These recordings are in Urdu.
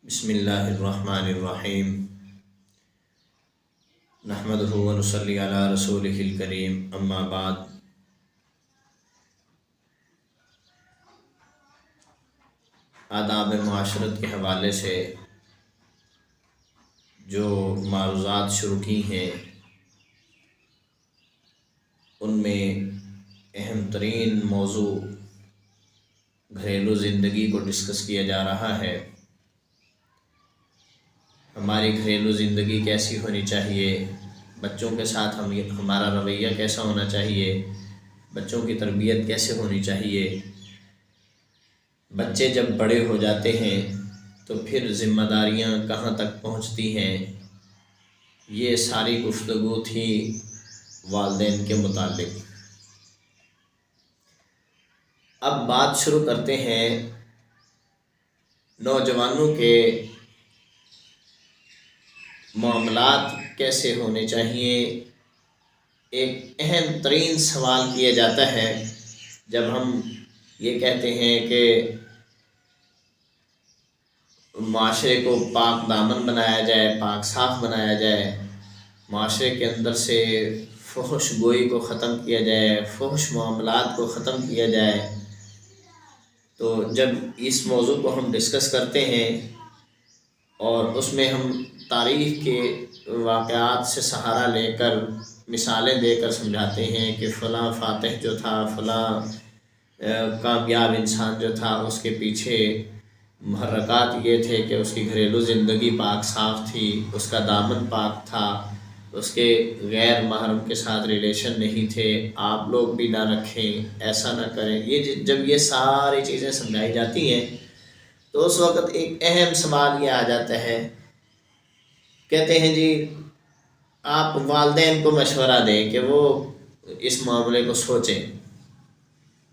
بسم اللہ الرحمن الرحیم نحمدہ و نصلی علی رسولہ الکریم اما بعد۔ آداب معاشرت کے حوالے سے جو معروضات شروع کی ہیں ان میں اہم ترین موضوع گھریلو زندگی کو ڈسکس کیا جا رہا ہے۔ ہماری گھریلو زندگی کیسی ہونی چاہیے، بچوں کے ساتھ ہمارا رویہ کیسا ہونا چاہیے، بچوں کی تربیت کیسے ہونی چاہیے۔ بچے جب بڑے ہو جاتے ہیں تو پھر ذمہ داریاں کہاں تک پہنچتی ہیں، یہ ساری گفتگو تھی والدین کے متعلق۔ اب بات شروع کرتے ہیں نوجوانوں کے معاملات کیسے ہونے چاہیے۔ ایک اہم ترین سوال کیا جاتا ہے جب ہم یہ کہتے ہیں کہ معاشرے کو پاک دامن بنایا جائے، پاک صاف بنایا جائے، معاشرے کے اندر سے فحش گوئی کو ختم کیا جائے، فحش معاملات کو ختم کیا جائے۔ تو جب اس موضوع کو ہم ڈسکس کرتے ہیں اور اس میں ہم تاریخ کے واقعات سے سہارا لے کر مثالیں دے کر سمجھاتے ہیں کہ فلاں فاتح جو تھا، فلاں کامیاب انسان جو تھا، اس کے پیچھے محرکات یہ تھے کہ اس کی گھریلو زندگی پاک صاف تھی، اس کا دامن پاک تھا، اس کے غیر محرم کے ساتھ ریلیشن نہیں تھے، آپ لوگ بھی نہ رکھیں، ایسا نہ کریں۔ یہ جب یہ ساری چیزیں سمجھائی جاتی ہیں تو اس وقت ایک اہم سوال یہ آ جاتا ہے، کہتے ہیں جی آپ والدین کو مشورہ دیں کہ وہ اس معاملے کو سوچیں،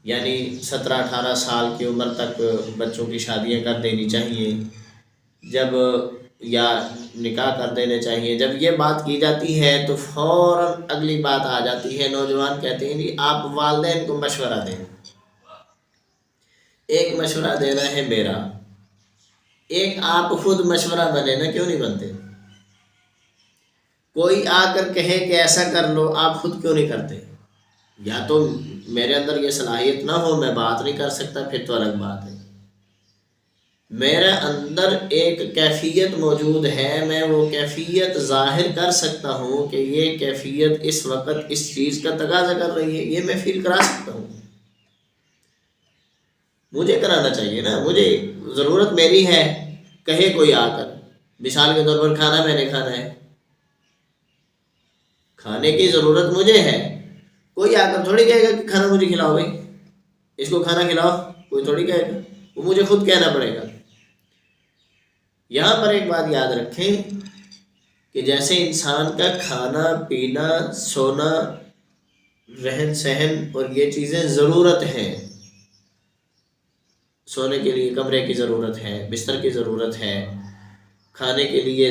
یعنی 17-18 سال کی عمر تک بچوں کی شادیاں کر دینی چاہیے، جب یا نکاح کر دینے چاہیے۔ جب یہ بات کی جاتی ہے تو فوراً اگلی بات آ جاتی ہے، نوجوان کہتے ہیں جی آپ والدین کو مشورہ دیں۔ ایک مشورہ دینا ہے میرا، ایک آپ خود مشورہ بنے نا، کیوں نہیں بنتے؟ کوئی آ کر کہے کہ ایسا کر لو، آپ خود کیوں نہیں کرتے؟ یا تو میرے اندر یہ صلاحیت نہ ہو، میں بات نہیں کر سکتا، پھر تو الگ بات ہے۔ میرے اندر ایک کیفیت موجود ہے، میں وہ کیفیت ظاہر کر سکتا ہوں کہ یہ کیفیت اس وقت اس چیز کا تقاضا کر رہی ہے، یہ میں فیل کرا سکتا ہوں، مجھے کرانا چاہیے نا، مجھے ضرورت میری ہے۔ کہے کوئی آ کر، مثال کے طور پر کھانا میں نے کھانا ہے، کھانے کی ضرورت مجھے ہے، کوئی آ کر تھوڑی کہے گا کہ کھانا مجھے کھلاؤ بھائی، اس کو کھانا کھلاؤ، کوئی تھوڑی کہے گا، وہ مجھے خود کہنا پڑے گا۔ یہاں پر ایک بات یاد رکھیں کہ جیسے انسان کا کھانا پینا سونا رہن سہن اور یہ چیزیں ضرورت ہیں، سونے کے لیے کمرے کی ضرورت ہے، بستر کی ضرورت ہے، کھانے کے لیے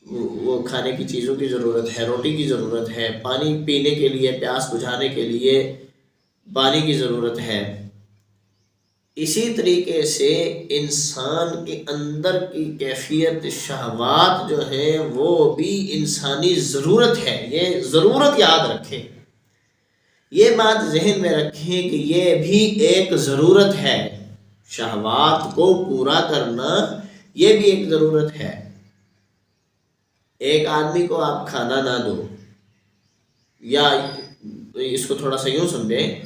وہ کھانے کی چیزوں کی ضرورت ہے، روٹی کی ضرورت ہے، پانی پینے کے لیے پیاس بجھانے کے لیے پانی کی ضرورت ہے۔ اسی طریقے سے انسان کے اندر کی کیفیت شہوات جو ہیں وہ بھی انسانی ضرورت ہے، یہ ضرورت یاد رکھیں، یہ بات ذہن میں رکھیں کہ یہ بھی ایک ضرورت ہے، شہوات کو پورا کرنا یہ بھی ایک ضرورت ہے۔ ایک آدمی کو آپ کھانا نہ دو، یا اس کو تھوڑا سا یوں سمجھیں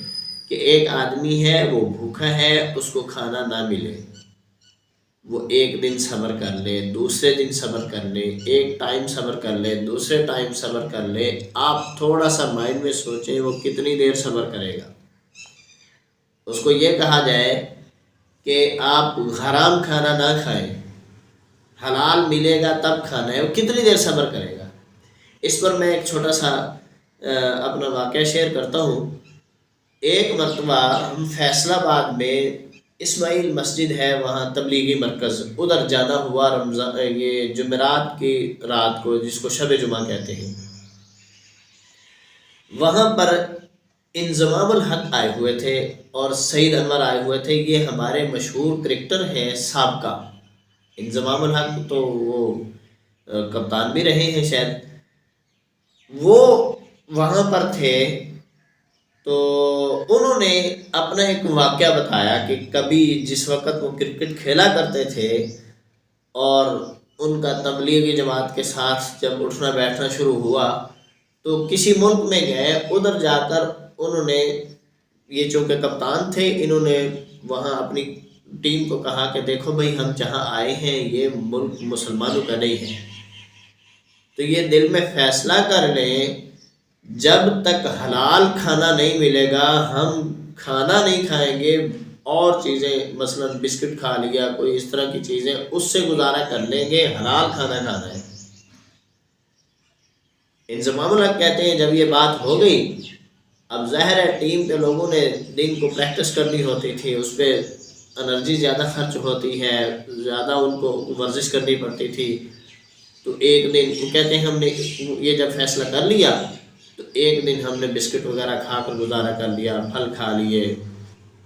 کہ ایک آدمی ہے وہ بھوکا ہے، اس کو کھانا نہ ملے، وہ ایک دن صبر کر لے، دوسرے دن صبر کر لے، ایک ٹائم صبر کر لے، دوسرے ٹائم صبر کر لے، آپ تھوڑا سا مائنڈ میں سوچیں وہ کتنی دیر صبر کرے گا۔ اس کو یہ کہا جائے کہ آپ حرام کھانا نہ کھائیں، حلال ملے گا تب کھانا ہے، وہ کتنی دیر صبر کرے گا؟ اس پر میں ایک چھوٹا سا اپنا واقعہ شیئر کرتا ہوں۔ ایک مرتبہ ہم فیصل آباد میں اسماعیل مسجد ہے، وہاں تبلیغی مرکز، ادھر جانا ہوا رمضان یہ جمعرات کی رات کو، جس کو شب جمعہ کہتے ہیں۔ وہاں پر انضمام الحق آئے ہوئے تھے اور سعید انور آئے ہوئے تھے، یہ ہمارے مشہور کرکٹر ہیں سابقہ، انضمام الحق تو وہ کپتان بھی رہے ہیں شاید، وہ وہاں پر تھے تو انہوں نے اپنا ایک واقعہ بتایا کہ کبھی جس وقت وہ کرکٹ کھیلا کرتے تھے اور ان کا تبلیغی جماعت کے ساتھ جب اٹھنا بیٹھنا شروع ہوا تو کسی ملک میں گئے، ادھر جا کر انہوں نے، یہ چونکہ کپتان تھے، انہوں نے وہاں اپنی ٹیم کو کہا کہ دیکھو بھائی ہم جہاں آئے ہیں یہ ملک مسلمانوں کا نہیں ہے، تو یہ دل میں فیصلہ کر لیں جب تک حلال کھانا نہیں ملے گا ہم کھانا نہیں کھائیں گے، اور چیزیں مثلا بسکٹ کھا لیا، کوئی اس طرح کی چیزیں، اس سے گزارا کر لیں گے، حلال کھانا کھانا ہے۔ انضمام الحق کہتے ہیں جب یہ بات ہو گئی، اب ظاہر ہے ٹیم کے لوگوں نے دن کو پریکٹس کرنی ہوتی تھی، اس پہ انرجی زیادہ خرچ ہوتی ہے، زیادہ ان کو ورزش کرنی پڑتی تھی، تو ایک دن کہتے ہیں ہم نے یہ جب فیصلہ کر لیا تو ایک دن ہم نے بسکٹ وغیرہ کھا کر گزارا کر لیا، پھل کھا لیے،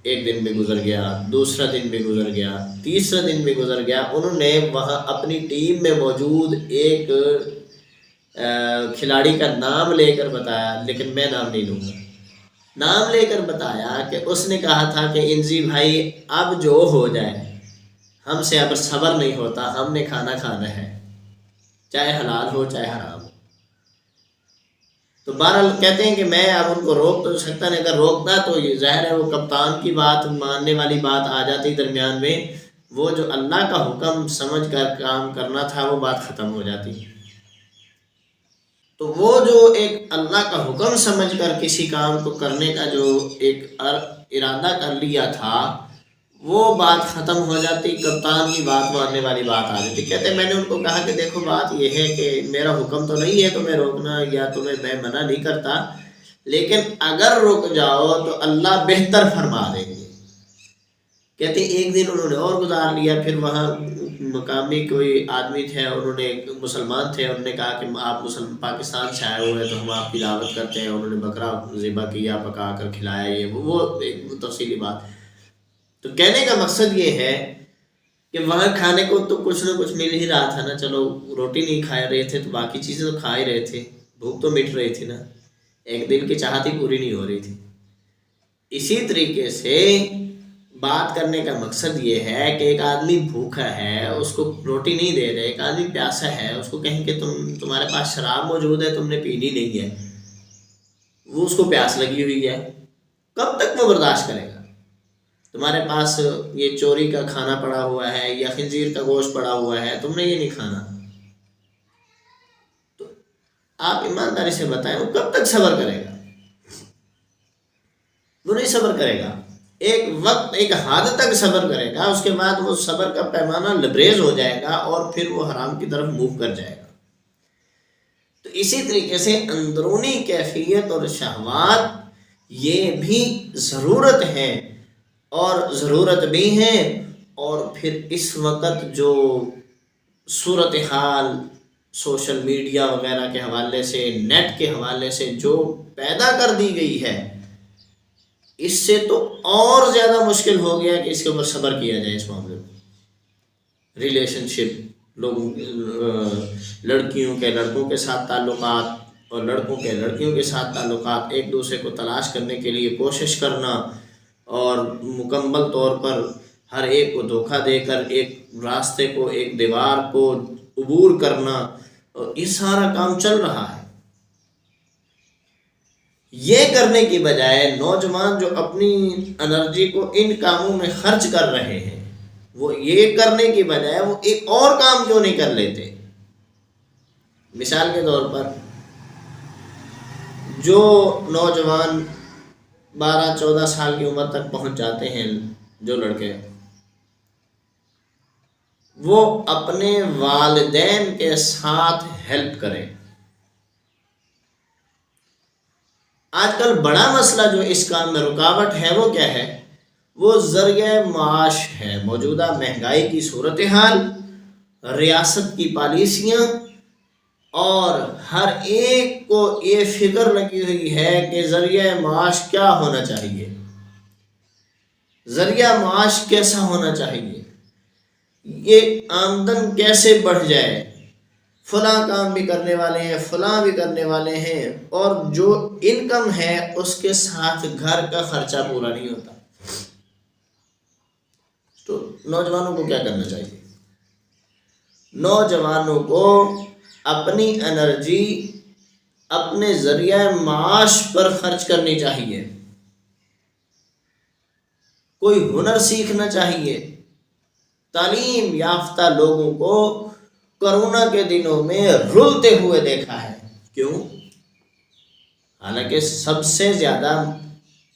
ایک دن بھی گزر گیا، دوسرا دن بھی گزر گیا، تیسرا دن بھی گزر گیا۔ انہوں نے وہاں اپنی ٹیم میں موجود ایک کھلاڑی کا نام لے کر بتایا، لیکن میں نام نہیں لوں گا، نام لے کر بتایا کہ اس نے کہا تھا کہ انزی بھائی اب جو ہو جائے، ہم سے اب صبر نہیں ہوتا، ہم نے کھانا کھانا ہے، چاہے حلال ہو چاہے حرام ہو۔ تو بہرحال کہتے ہیں کہ میں اب ان کو روک تو سکتا نہیں، اگر روکتا تو یہ ظاہر ہے وہ کپتان کی بات ماننے والی بات آ جاتی درمیان میں، وہ جو اللہ کا حکم سمجھ کر کام کرنا تھا وہ بات ختم ہو جاتی۔ تو وہ جو ایک اللہ کا حکم سمجھ کر کسی کام کو کرنے کا جو ایک ارادہ کر لیا تھا وہ بات ختم ہو جاتی، کپتان کی بات ماننے والی بات آ جاتی۔ کہتے ہیں میں نے ان کو کہا کہ دیکھو بات یہ ہے کہ میرا حکم تو نہیں ہے تمہیں روکنا یا تمہیں میں منع نہیں کرتا، لیکن اگر رک جاؤ تو اللہ بہتر فرما دیں گے۔ کہتے ہیں ایک دن انہوں نے اور گزار لیا، پھر وہاں مقامی کوئی آدمی تھے، انہوں نے مسلمان تھے، انہوں نے کہا کہ آپ پاکستان سے آئے ہوئے ہیں تو ہم آپ کی دعوت کرتے ہیں، انہوں نے بکرا ذبح کیا، پکا کر کھلایا، یہ وہ ایک تفصیلی بات۔ تو کہنے کا مقصد یہ ہے کہ وہاں کھانے کو تو کچھ نہ کچھ مل ہی رہا تھا نا، چلو روٹی نہیں کھا رہے تھے تو باقی چیزیں تو کھا ہی رہے تھے، بھوک تو مٹ رہی تھی نا، ایک دل کی چاہت ہی پوری نہیں ہو رہی تھی۔ اسی طریقے سے بات کرنے کا مقصد یہ ہے کہ ایک آدمی بھوکا ہے، اس کو روٹی نہیں دے رہے، ایک آدمی پیاسا ہے، اس کو کہیں کہ تمہارے پاس شراب موجود ہے، تم نے پینی نہیں ہے، وہ اس کو پیاس لگی ہوئی ہے، کب تک وہ برداشت کرے گا؟ تمہارے پاس یہ چوری کا کھانا پڑا ہوا ہے یا خنزیر کا گوشت پڑا ہوا ہے، تم نے یہ نہیں کھانا، تو آپ ایمانداری سے بتائیں وہ کب تک صبر کرے گا؟ وہ نہیں صبر کرے گا، ایک وقت ایک حد تک صبر کرے گا، اس کے بعد وہ صبر کا پیمانہ لبریز ہو جائے گا اور پھر وہ حرام کی طرف موو کر جائے گا۔ تو اسی طریقے سے اندرونی کیفیت اور شہوات یہ بھی ضرورت ہے، اور ضرورت بھی ہے، اور پھر اس وقت جو صورتحال سوشل میڈیا وغیرہ کے حوالے سے، نیٹ کے حوالے سے جو پیدا کر دی گئی ہے، اس سے تو اور زیادہ مشکل ہو گیا کہ اس کے اوپر صبر کیا جائے۔ اس معاملے میں ریلیشن شپ، لوگوں لڑکیوں کے لڑکوں کے ساتھ تعلقات اور لڑکوں کے لڑکیوں کے ساتھ تعلقات، ایک دوسرے کو تلاش کرنے کے لیے کوشش کرنا اور مکمل طور پر ہر ایک کو دھوکہ دے کر ایک راستے کو، ایک دیوار کو عبور کرنا، اور یہ سارا کام چل رہا ہے۔ یہ کرنے کی بجائے نوجوان جو اپنی انرجی کو ان کاموں میں خرچ کر رہے ہیں، وہ یہ کرنے کی بجائے وہ ایک اور کام کیوں نہیں کر لیتے؟ مثال کے طور پر جو نوجوان 12-14 سال کی عمر تک پہنچ جاتے ہیں، جو لڑکے، وہ اپنے والدین کے ساتھ ہیلپ کریں۔ آج کل بڑا مسئلہ جو اس کام میں رکاوٹ ہے وہ کیا ہے؟ وہ ذریعہ معاش ہے، موجودہ مہنگائی کی صورتحال، ریاست کی پالیسیاں، اور ہر ایک کو یہ فکر لگی ہوئی ہے کہ ذریعہ معاش کیا ہونا چاہیے، ذریعہ معاش کیسا ہونا چاہیے۔ یہ آمدن کیسے بڑھ جائے، فلاں کام بھی کرنے والے ہیں، فلاں بھی کرنے والے ہیں، اور جو انکم ہے اس کے ساتھ گھر کا خرچہ پورا نہیں ہوتا۔ تو نوجوانوں کو کیا کرنا چاہیے؟ نوجوانوں کو اپنی انرجی اپنے ذریعہ معاش پر خرچ کرنی چاہیے، کوئی ہنر سیکھنا چاہیے۔ تعلیم یافتہ لوگوں کو کرونا کے دنوں میں رولتے ہوئے دیکھا ہے۔ کیوں؟ حالانکہ سب سے زیادہ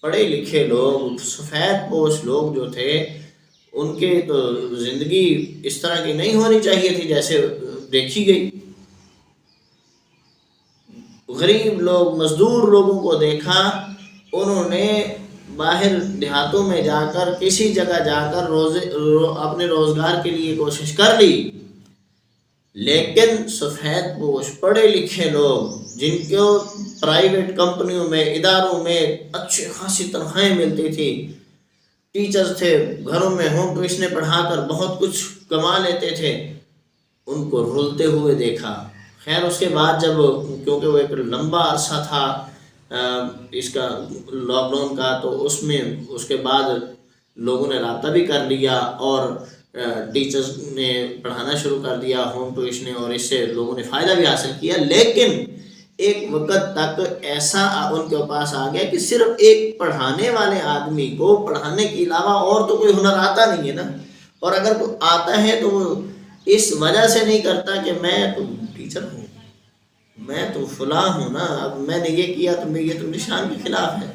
پڑھے لکھے لوگ، سفید پوش لوگ جو تھے، ان کے تو زندگی اس طرح کی نہیں ہونی چاہیے تھی جیسے دیکھی گئی۔ غریب لوگ، مزدور لوگوں کو دیکھا، انہوں نے باہر دیہاتوں میں جا کر کسی جگہ جا کر اپنے روزگار کے لیے کوشش کر لی، لیکن سفید پوش پڑھے لکھے لوگ جن کو پرائیویٹ کمپنیوں میں، اداروں میں اچھی خاصی تنخواہیں ملتی تھی، ٹیچرز تھے، گھروں میں ہوم ٹیوشنیں پڑھا کر بہت کچھ کما لیتے تھے، ان کو رولتے ہوئے دیکھا۔ خیر اس کے بعد جب، کیونکہ وہ ایک لمبا عرصہ تھا اس کا لاک ڈاؤن کا، تو اس کے بعد لوگوں نے رابطہ بھی کر لیا اور ٹیچرز نے پڑھانا شروع کر دیا، ہوم ٹیوشنیں، اور اس سے لوگوں نے فائدہ بھی حاصل کیا۔ لیکن ایک وقت تک ایسا ان کے پاس آ گیا کہ صرف ایک پڑھانے والے آدمی کو پڑھانے کے علاوہ اور تو کوئی ہنر آتا نہیں ہے نا، اور اگر کوئی آتا ہے تو وہ اس وجہ سے نہیں کرتا کہ میں تو ٹیچر ہوں، میں تو فلاں ہوں نا، اب میں نے یہ کیا تو یہ تو نشان کے خلاف ہے۔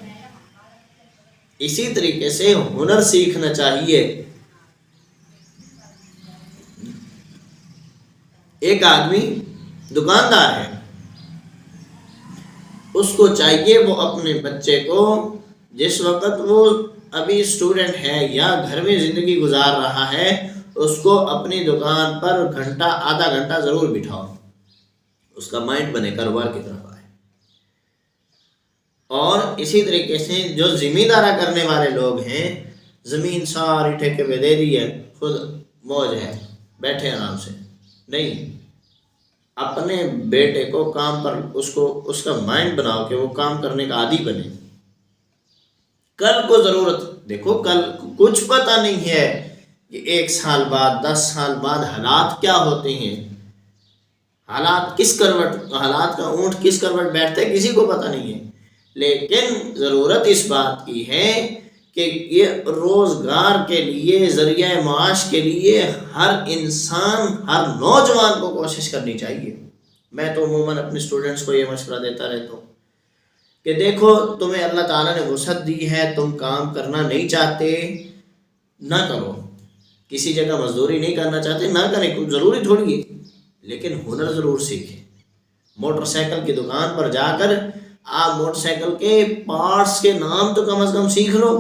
اسی طریقے سے ہنر سیکھنا چاہیے۔ ایک آدمی دکاندار ہے، اس کو چاہیے وہ اپنے بچے کو، جس وقت وہ ابھی اسٹوڈنٹ ہے یا گھر میں زندگی گزار رہا ہے، اس کو اپنی دکان پر گھنٹہ، آدھا گھنٹہ ضرور بٹھاؤ، اس کا مائنڈ بنے، کاروبار کی طرف آئے۔ اور اسی طریقے سے جو زمیندارہ کرنے والے لوگ ہیں، زمین ساری ٹھیکے پہ دے دی ہے، خود موج ہے، بیٹھے آرام سے، نہیں، اپنے بیٹے کو کام پر اس کا مائنڈ بناؤ کہ وہ کام کرنے کا عادی بنے۔ کل کو ضرورت، دیکھو کل کچھ پتہ نہیں ہے کہ 1 سال بعد، 10 سال بعد حالات کیا ہوتے ہیں، حالات کا اونٹ کس کروٹ بیٹھتا ہے کسی کو پتہ نہیں ہے۔ لیکن ضرورت اس بات کی ہے کہ یہ روزگار کے لیے، ذریعہ معاش کے لیے ہر انسان، ہر نوجوان کو کوشش کرنی چاہیے۔ میں تو عموماً اپنے اسٹوڈنٹس کو یہ مشورہ دیتا رہتا ہوں کہ دیکھو تمہیں اللہ تعالیٰ نے وسعت دی ہے، تم کام کرنا نہیں چاہتے، نہ کرو، کسی جگہ مزدوری نہیں کرنا چاہتے، نہ کریں، کچھ ضروری تھوڑی ہے، لیکن ہنر ضرور سیکھیں۔ موٹر سائیکل کی دکان پر جا کر آپ موٹر سائیکل کے پارٹس کے نام تو کم از کم سیکھ لو،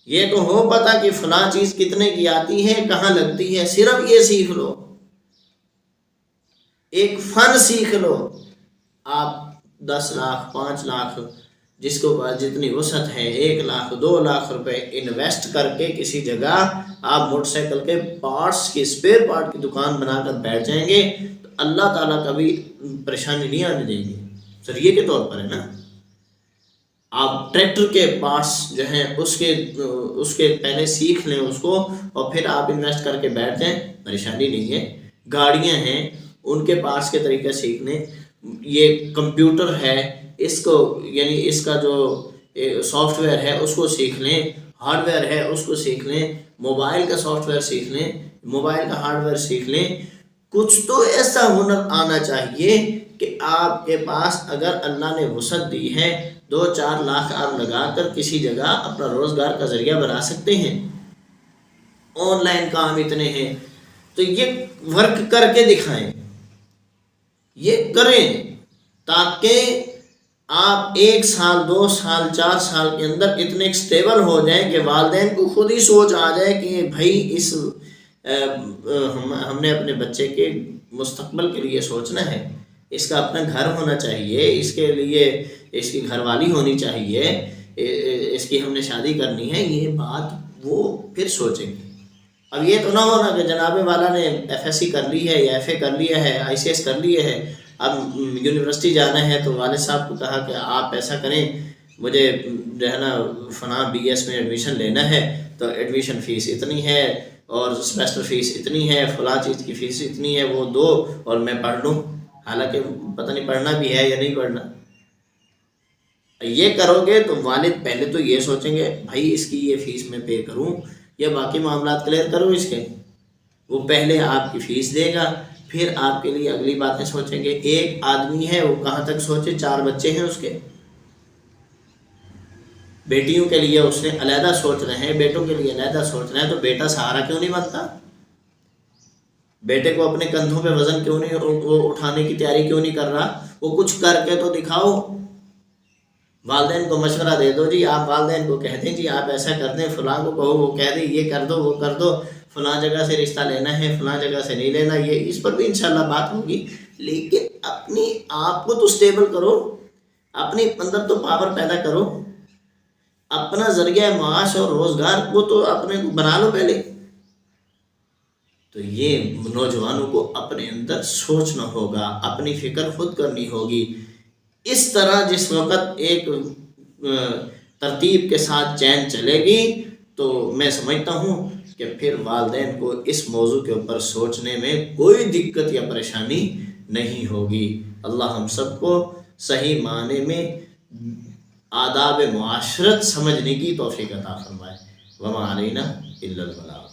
یہ تو ہو پتہ کہ فلاں چیز کتنے کی آتی ہے، کہاں لگتی ہے، صرف یہ سیکھ لو، ایک فن سیکھ لو۔ آپ 10 لاکھ، 5 لاکھ، جس کو جتنی وسعت ہے، 1 لاکھ، 2 لاکھ روپے انویسٹ کر کے کسی جگہ آپ موٹر سائیکل کے پارٹس کی، اسپیئر پارٹ کی دکان بنا کر بیٹھ جائیں گے تو اللہ تعالیٰ کبھی پریشانی نہیں آنے دیں گے، ذریعے کے طور پر ہے نا۔ آپ ٹریکٹر کے پارٹس جو ہیں اس کے پہلے سیکھ لیں اس کو، اور پھر آپ انویسٹ کر کے بیٹھ جائیں، پریشانی نہیں ہے۔ گاڑیاں ہیں، ان کے پارٹس کے طریقے سیکھ لیں۔ یہ کمپیوٹر ہے، اس کو، یعنی اس کا جو سافٹ ویئر ہے اس کو سیکھ لیں، ہارڈ ویئر ہے اس کو سیکھ لیں، موبائل کا سافٹ ویئر سیکھ لیں، موبائل کا ہارڈ ویئر سیکھ لیں۔ کچھ تو ایسا ہنر آنا چاہیے کہ آپ کے پاس اگر اللہ نے وسعت دی ہے، 2-4 لاکھ آپ لگا کر کسی جگہ اپنا روزگار کا ذریعہ بنا سکتے ہیں۔ آن لائن کام اتنے ہیں تو یہ ورک کر کے دکھائیں، یہ کریں، تاکہ آپ 1 سال، 2 سال، 4 سال کے اندر اتنے اسٹیبل ہو جائیں کہ والدین کو خود ہی سوچ آ جائے کہ بھائی ہم نے اپنے بچے کے مستقبل کے لیے سوچنا ہے، اس کا اپنا گھر ہونا چاہیے، اس کے لیے اس کی گھر والی ہونی چاہیے، اس کی ہم نے شادی کرنی ہے، یہ بات وہ پھر سوچیں گے۔ اب یہ تو نہ ہونا کہ جناب والا نے ایف ایس سی کر لی ہے یا ایف اے کر لیا ہے، آئی سی ایس کر لیے ہے، اب یونیورسٹی جانا ہے تو والد صاحب کو کہا کہ آپ ایسا کریں، مجھے جو ہے نا فلاں بی ایس میں ایڈمیشن لینا ہے تو ایڈمیشن فیس اتنی ہے اور سیمسٹر فیس اتنی ہے، فلاں چیز کی فیس اتنی ہے، وہ دو اور میں پڑھ لوں، حالانکہ پتہ نہیں پڑھنا بھی ہے یا نہیں پڑھنا۔ یہ کرو گے تو والد پہلے تو یہ سوچیں گے بھائی اس کی یہ فیس میں پے کروں یا باقی معاملات کلیئر کروں اس کے، وہ پہلے آپ کی فیس دے گا، پھر آپ کے لیے اگلی باتیں سوچیں گے۔ ایک آدمی ہے وہ کہاں تک سوچے، 4 بچے ہیں اس کے، بیٹیوں کے لیے اس نے علیحدہ سوچ رہے ہیں، بیٹوں کے لیے علیحدہ سوچ رہے ہیں، تو بیٹا سہارا کیوں نہیں بنتا؟ بیٹے کو اپنے کندھوں پہ وزن کیوں نہیں وہ اٹھانے کی تیاری کیوں نہیں کر رہا؟ وہ کچھ کر کے تو دکھاؤ۔ والدین کو مشورہ دے دو جی، آپ والدین کو کہہ دیں جی آپ ایسا کر دیں، فلاں کو کہو وہ کہہ دیں یہ کر دو وہ کر دو، فلاں جگہ سے رشتہ لینا ہے فلاں جگہ سے نہیں لینا، یہ اس پر بھی انشاءاللہ بات ہوگی، لیکن اپنی آپ کو تو سٹیبل کرو، اپنی اندر تو پاور پیدا کرو، اپنا ذریعہ معاش اور روزگار کو تو اپنے بنا لو پہلے۔ تو یہ نوجوانوں کو اپنے اندر سوچنا ہوگا، اپنی فکر خود کرنی ہوگی۔ اس طرح جس وقت ایک ترتیب کے ساتھ چین چلے گی تو میں سمجھتا ہوں کہ پھر والدین کو اس موضوع کے اوپر سوچنے میں کوئی دقت یا پریشانی نہیں ہوگی۔ اللہ ہم سب کو صحیح معنی میں آداب معاشرت سمجھنے کی توفیق عطا فرمائے۔ وما علینا الا البلاغ۔